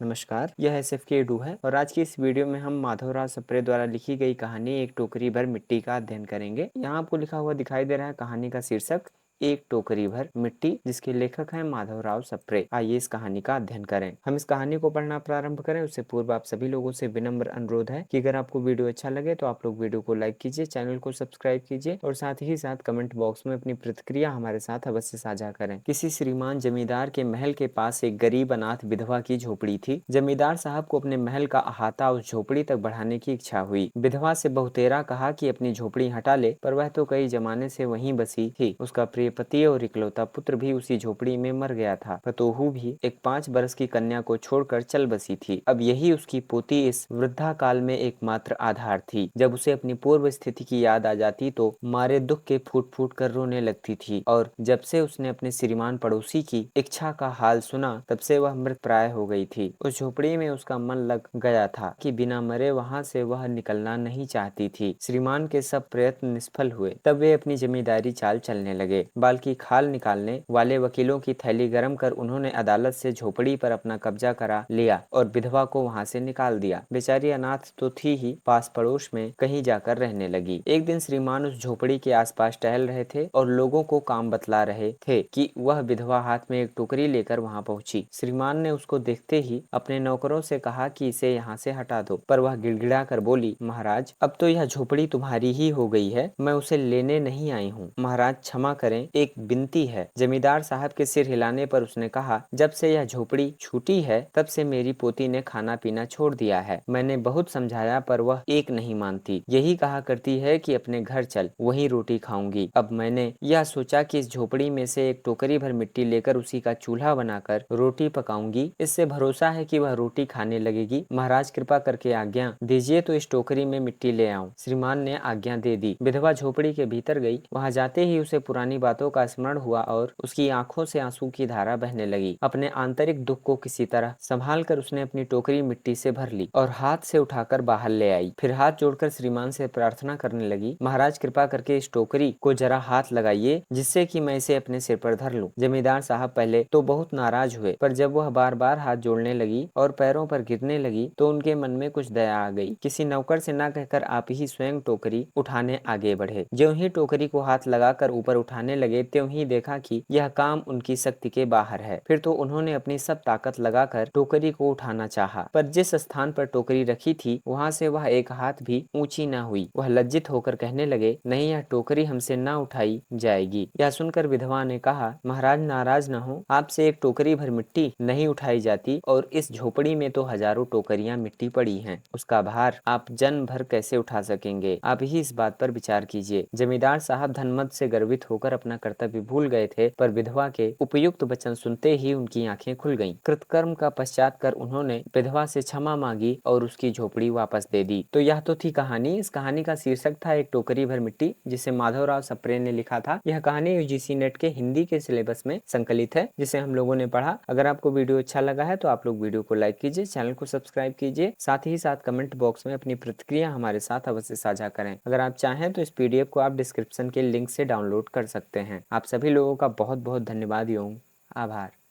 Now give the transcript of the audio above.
नमस्कार, यह एसएफके एडू है और आज की इस वीडियो में हम माधवराव सप्रे द्वारा लिखी गई कहानी एक टोकरी भर मिट्टी का अध्ययन करेंगे। यहाँ आपको लिखा हुआ दिखाई दे रहा है कहानी का शीर्षक एक टोकरी भर मिट्टी, जिसके लेखक हैं माधवराव सप्रे। आइए इस कहानी का अध्ययन करें। हम इस कहानी को पढ़ना प्रारंभ करें उससे पूर्व आप सभी लोगों से विनम्र अनुरोध है कि अगर आपको वीडियो अच्छा लगे तो आप लोग वीडियो को लाइक कीजिए, चैनल को सब्सक्राइब कीजिए और साथ ही साथ कमेंट बॉक्स में अपनी प्रतिक्रिया हमारे साथ अवश्य साझा करें। किसी श्रीमान जमींदार के महल के पास एक गरीब अनाथ विधवा की झोपड़ी थी। जमींदार साहब को अपने महल का अहाता उस झोपड़ी तक बढ़ाने की इच्छा हुई। विधवा से बहुतेरा कहा कि अपनी झोपड़ी हटा ले, पर वह तो कई जमाने से वहीं बसी थी। उसका प्रिय पति और इकलौता पुत्र भी उसी झोपड़ी में मर गया था। पतोहू भी एक 5 बरस की कन्या को छोड़कर चल बसी थी। अब यही उसकी पोती इस वृद्धा काल में एकमात्र आधार थी। जब उसे अपनी पूर्व स्थिति की याद आ जाती तो मारे दुख के फूट फूट कर रोने लगती थी। और जब से उसने अपने श्रीमान पड़ोसी की इच्छा का हाल सुना, तब से वह मृत प्राय हो गई थी। उस झोपड़ी में उसका मन लग गया था कि बिना मरे वहां से वह निकलना नहीं चाहती थी। श्रीमान के सब प्रयत्न निष्फल हुए। तब वे अपनी जमींदारी चाल चलने लगे। बाल की खाल निकालने वाले वकीलों की थैली गरम कर उन्होंने अदालत से झोपड़ी पर अपना कब्जा करा लिया और विधवा को वहां से निकाल दिया। बेचारी अनाथ तो थी ही, पास पड़ोस में कहीं जाकर रहने लगी। एक दिन श्रीमान उस झोपड़ी के आसपास टहल रहे थे और लोगों को काम बतला रहे थे कि वह विधवा हाथ में एक टोकरी लेकर वहां पहुंची। श्रीमान ने उसको देखते ही अपने नौकरों से कहा कि इसे यहाँ से हटा दो, पर वह गिड़गिड़ा कर बोली, महाराज, अब तो यह झोपड़ी तुम्हारी ही हो गई है, मैं उसे लेने नहीं आई हूँ। महाराज क्षमा करें, एक विनती है। जमींदार साहब के सिर हिलाने पर उसने कहा, जब से यह झोपड़ी छूटी है तब से मेरी पोती ने खाना पीना छोड़ दिया है। मैंने बहुत समझाया पर वह एक नहीं मानती। यही कहा करती है कि अपने घर चल, वहीं रोटी खाऊंगी। अब मैंने यह सोचा कि इस झोपड़ी में से एक टोकरी भर मिट्टी लेकर उसी का चूल्हा बनाकर रोटी पकाऊंगी। इससे भरोसा है कि वह रोटी खाने लगेगी। महाराज कृपा करके आज्ञा दीजिए तो इस टोकरी में मिट्टी ले आऊं। श्रीमान ने आज्ञा दे दी। विधवा झोपड़ी के भीतर गई। वहां जाते ही उसे पुरानी बातों का स्मरण हुआ और उसकी आंखों से आंसू की धारा बहने लगी। अपने आंतरिक दुख को किसी तरह संभाल कर उसने अपनी टोकरी मिट्टी से भर ली और हाथ से उठाकर बाहर ले आई। फिर हाथ जोड़कर श्रीमान से प्रार्थना करने लगी, महाराज कृपा करके इस टोकरी को जरा हाथ लगाइए, जिससे कि मैं इसे अपने सिर पर धर लूं। जमींदार साहब पहले तो बहुत नाराज हुए, पर जब वह बार बार हाथ जोड़ने लगी और पैरों पर गिरने लगी तो उनके मन में कुछ दया आ गई। किसी नौकर से ना कहकर आप ही स्वयं टोकरी उठाने आगे बढ़े। ज्यों ही टोकरी को हाथ लगाकर ऊपर उठाने लगे, त्यों ही देखा कि यह काम उनकी शक्ति के बाहर है। फिर तो उन्होंने अपनी सब ताकत लगाकर टोकरी को उठाना चाहा, पर जिस स्थान पर टोकरी रखी थी वहां से वह एक हाथ भी ऊंची न हुई। वह लज्जित होकर कहने लगे, नहीं, यह टोकरी हमसे ना उठाई जाएगी। यह सुनकर विधवा ने कहा, महाराज नाराज न हो, आपसे एक टोकरी भर मिट्टी नहीं उठाई जाती और इस झोपड़ी में तो हजारों टोकरियां मिट्टी पड़ी हैं। उसका भार आप जन्म भर कैसे उठा सकेंगे? आप ही इस बात पर विचार कीजिए। जमींदार साहब धनमद से गर्वित होकर अपना कर्तव्य भूल गए थे, पर विधवा के उपयुक्त वचन सुनते ही उनकी आंखें खुल गईं। कृतकर्म का पश्चात कर उन्होंने विधवा से क्षमा मांगी और उसकी झोपड़ी वापस दे दी। तो यह तो थी कहानी। इस कहानी का शीर्षक था एक टोकरी भर मिट्टी, जिसे माधवराव सप्रे ने लिखा था। यह कहानी यूजीसी नेट के हिंदी के सिलेबस में संकलित है, जिसे हम लोगों ने पढ़ा। अगर आपको वीडियो अच्छा लगा है तो आप लोग वीडियो को लाइक कीजिए, चैनल को सब्सक्राइब कीजिए, साथ ही साथ कमेंट बॉक्स में अपनी प्रतिक्रिया हमारे साथ अवश्य साझा करें। अगर आप चाहें तो इस पीडीएफ को आप डिस्क्रिप्शन के लिंक से डाउनलोड कर सकते हैं। आप सभी लोगों का बहुत बहुत धन्यवाद एवं आभार।